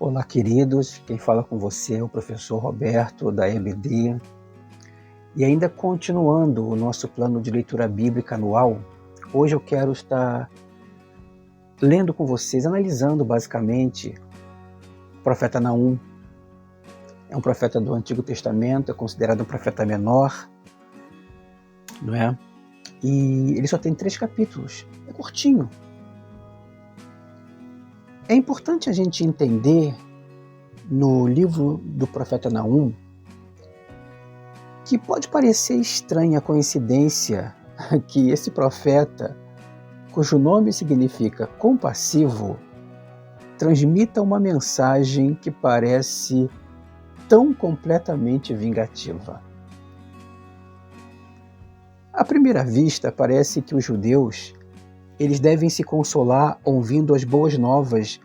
Olá, queridos. Quem fala com você é o professor Roberto, da EBD. E ainda continuando o nosso plano de leitura bíblica anual, hoje eu quero estar lendo com vocês, analisando basicamente o profeta Naum. É um profeta do Antigo Testamento, é considerado um profeta menor, não é? E ele só tem 3 capítulos, é curtinho. É importante a gente entender no livro do profeta Naum que pode parecer estranha a coincidência que esse profeta, cujo nome significa compassivo, transmita uma mensagem que parece tão completamente vingativa. À primeira vista, parece que os judeus eles devem se consolar ouvindo as boas novas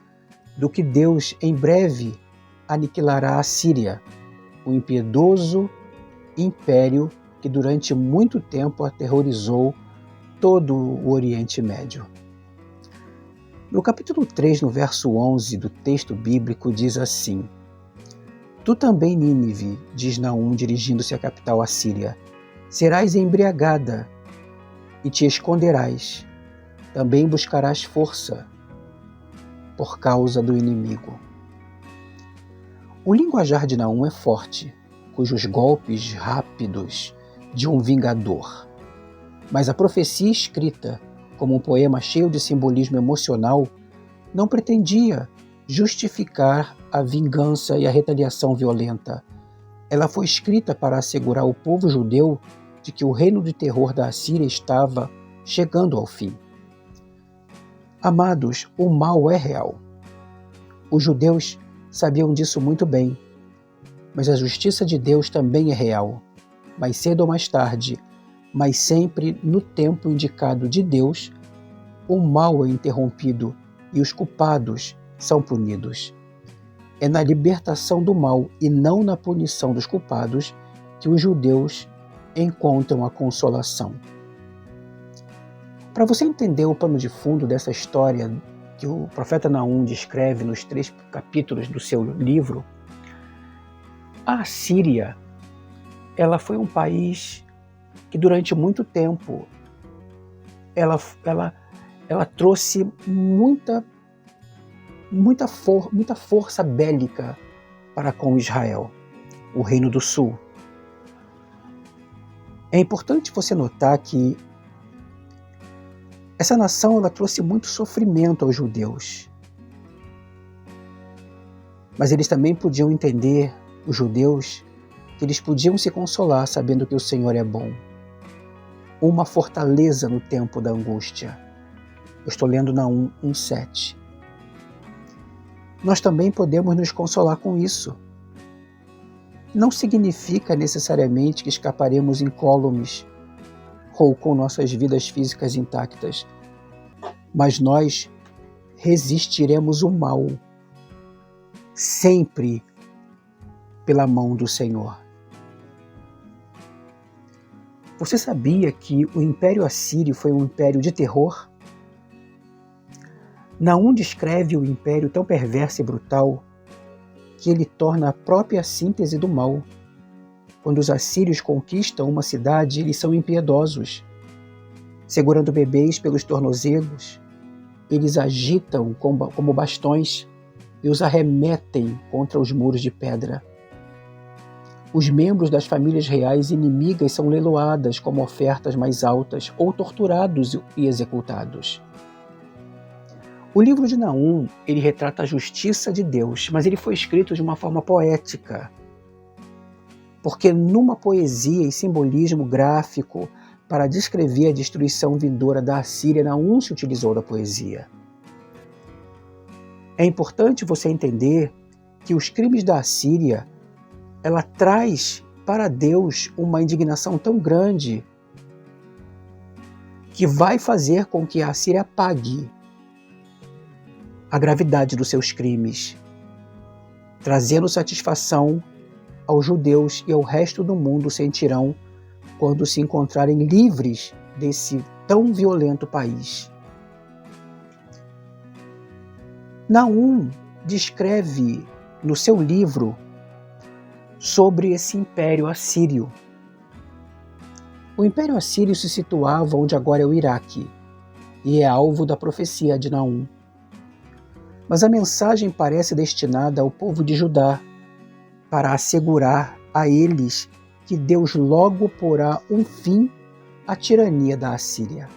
do que Deus em breve aniquilará a Síria, o impiedoso império que durante muito tempo aterrorizou todo o Oriente Médio. No capítulo 3, no verso 11 do texto bíblico, diz assim: Tu também, Nínive, diz Naum, dirigindo-se à capital Assíria, serás embriagada e te esconderás, também buscarás força por causa do inimigo. O linguajar de Naum é forte, cujos golpes rápidos de um vingador. Mas a profecia escrita, como um poema cheio de simbolismo emocional, não pretendia justificar a vingança e a retaliação violenta. Ela foi escrita para assegurar o povo judeu de que o reino de terror da Assíria estava chegando ao fim. Amados, o mal é real. Os judeus sabiam disso muito bem, mas a justiça de Deus também é real. Mais cedo ou mais tarde, mas sempre no tempo indicado de Deus, o mal é interrompido e os culpados são punidos. É na libertação do mal e não na punição dos culpados que os judeus encontram a consolação. Para você entender o pano de fundo dessa história que o profeta Naum descreve nos 3 capítulos do seu livro, a Assíria, ela foi um país que durante muito tempo ela trouxe muita força bélica para com Israel, o Reino do Sul. É importante você notar que essa nação ela trouxe muito sofrimento aos judeus. Mas eles também podiam entender, os judeus, que eles podiam se consolar sabendo que o Senhor é bom. Uma fortaleza no tempo da angústia. Eu estou lendo Naum 1:7. Nós também podemos nos consolar com isso. Não significa necessariamente que escaparemos incólumes ou com nossas vidas físicas intactas, mas nós resistiremos o mal sempre pela mão do Senhor. Você sabia que o Império Assírio foi um império de terror? Naum descreve o império tão perverso e brutal que ele torna a própria síntese do mal. Quando os assírios conquistam uma cidade, eles são impiedosos. Segurando bebês pelos tornozelos, eles agitam como bastões e os arremetem contra os muros de pedra. Os membros das famílias reais inimigas são leiloadas como ofertas mais altas ou torturados e executados. O livro de Naum, ele retrata a justiça de Deus, mas ele foi escrito de uma forma poética. Porque numa poesia e simbolismo gráfico para descrever a destruição vindoura da Assíria, Naum se utilizou da poesia. É importante você entender que os crimes da Assíria, ela traz para Deus uma indignação tão grande que vai fazer com que a Assíria pague a gravidade dos seus crimes, trazendo satisfação aos judeus e ao resto do mundo sentirão quando se encontrarem livres desse tão violento país. Naum descreve no seu livro sobre esse Império Assírio. O Império Assírio se situava onde agora é o Iraque e é alvo da profecia de Naum. Mas a mensagem parece destinada ao povo de Judá, para assegurar a eles que Deus logo porá um fim à tirania da Assíria.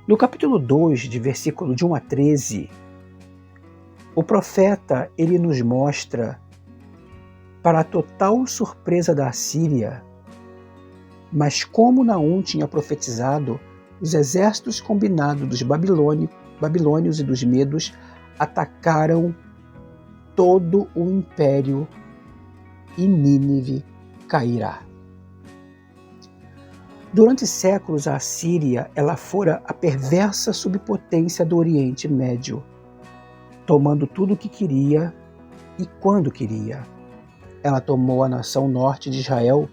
No capítulo 2, de versículo de 1 a 13, o profeta ele nos mostra, para a total surpresa da Assíria, mas como Naum tinha profetizado, os exércitos combinados dos babilônios e dos medos atacaram todo o império e Nínive cairá. Durante séculos, a Assíria ela fora a perversa subpotência do Oriente Médio, tomando tudo o que queria e quando queria. Ela tomou a nação norte de Israel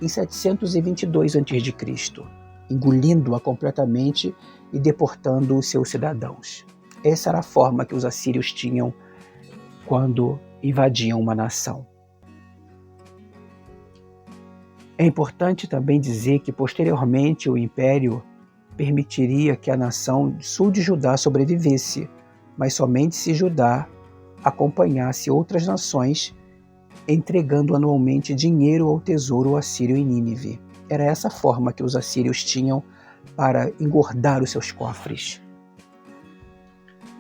em 722 a.C., engolindo-a completamente e deportando os seus cidadãos. Essa era a forma que os assírios tinham quando invadiam uma nação. É importante também dizer que, posteriormente, o império permitiria que a nação sul de Judá sobrevivesse, mas somente se Judá acompanhasse outras nações, entregando anualmente dinheiro ao tesouro assírio em Nínive. Era essa forma que os assírios tinham para engordar os seus cofres.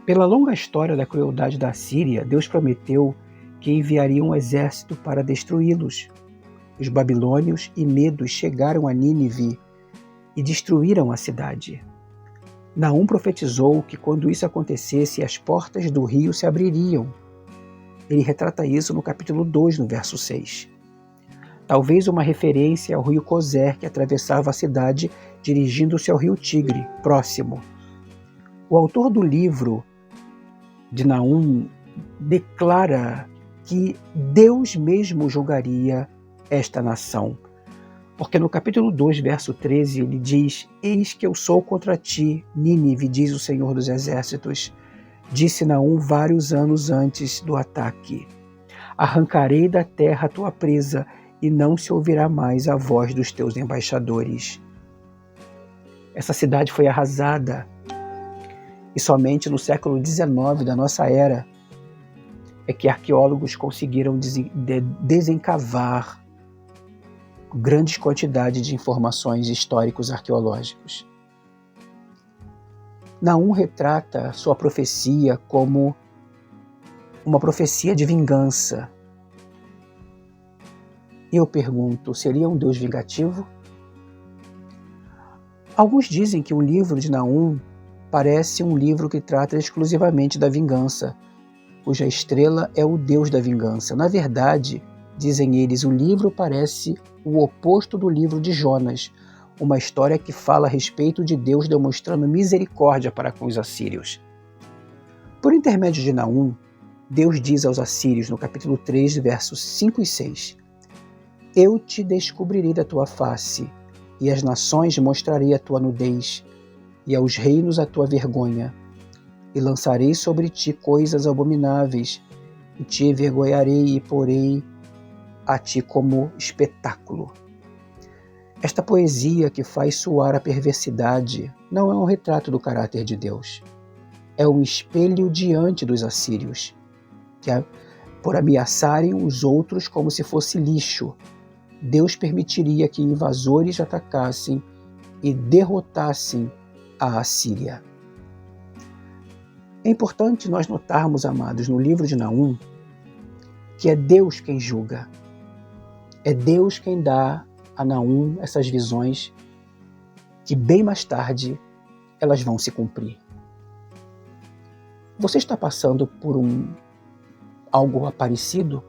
Pela longa história da crueldade da Assíria, Deus prometeu que enviaria um exército para destruí-los. Os babilônios e medos chegaram a Nínive e destruíram a cidade. Naum profetizou que quando isso acontecesse, as portas do rio se abririam. Ele retrata isso no capítulo 2, no verso 6. Talvez uma referência ao rio Cozer, que atravessava a cidade dirigindo-se ao rio Tigre, próximo. O autor do livro de Naum declara que Deus mesmo julgaria esta nação. Porque no capítulo 2, verso 13, ele diz: Eis que eu sou contra ti, Nínive, diz o Senhor dos Exércitos. Disse Naum vários anos antes do ataque: Arrancarei da terra a tua presa, e não se ouvirá mais a voz dos teus embaixadores. Essa cidade foi arrasada, e somente no século XIX da nossa era é que arqueólogos conseguiram desencavar grandes quantidades de informações históricos arqueológicos. Naum retrata sua profecia como uma profecia de vingança. E eu pergunto, seria um Deus vingativo? Alguns dizem que o livro de Naum parece um livro que trata exclusivamente da vingança, cuja estrela é o Deus da vingança. Na verdade, dizem eles, o livro parece o oposto do livro de Jonas, uma história que fala a respeito de Deus demonstrando misericórdia para com os assírios. Por intermédio de Naum, Deus diz aos assírios, no capítulo 3, versos 5 e 6, Eu te descobrirei da tua face, e às nações mostrarei a tua nudez, e aos reinos a tua vergonha, e lançarei sobre ti coisas abomináveis, e te envergonharei e porei a ti como espetáculo. Esta poesia que faz soar a perversidade não é um retrato do caráter de Deus. É um espelho diante dos assírios, que por ameaçarem os outros como se fosse lixo, Deus permitiria que invasores atacassem e derrotassem a Assíria. É importante nós notarmos, amados, no livro de Naum, que é Deus quem julga. É Deus quem dá a Naum essas visões que bem mais tarde elas vão se cumprir. Você está passando por algo parecido?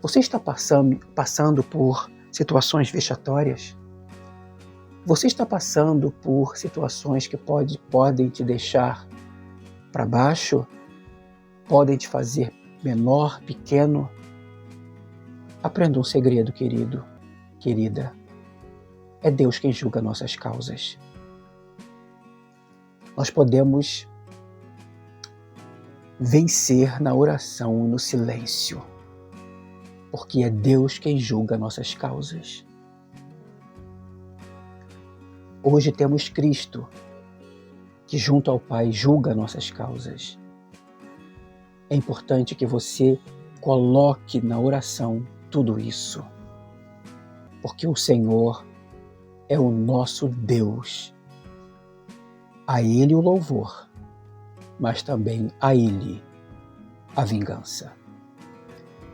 Você está passando por situações vexatórias? Você está passando por situações que podem te deixar para baixo? Podem te fazer menor, pequeno? Aprenda um segredo, querido, querida. É Deus quem julga nossas causas. Nós podemos vencer na oração e no silêncio, porque é Deus quem julga nossas causas. Hoje temos Cristo, que junto ao Pai julga nossas causas. É importante que você coloque na oração tudo isso, porque o Senhor é o nosso Deus. A Ele o louvor, mas também a Ele a vingança.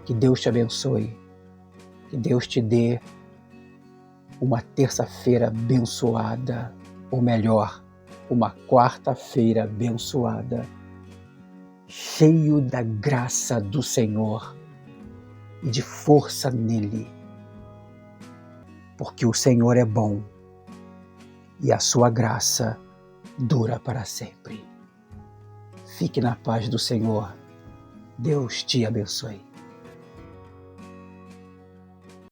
Que Deus te abençoe, que Deus te dê uma terça-feira abençoada, ou melhor, uma quarta-feira abençoada, cheio da graça do Senhor e de força nele, porque o Senhor é bom e a sua graça dura para sempre. Fique na paz do Senhor. Deus te abençoe.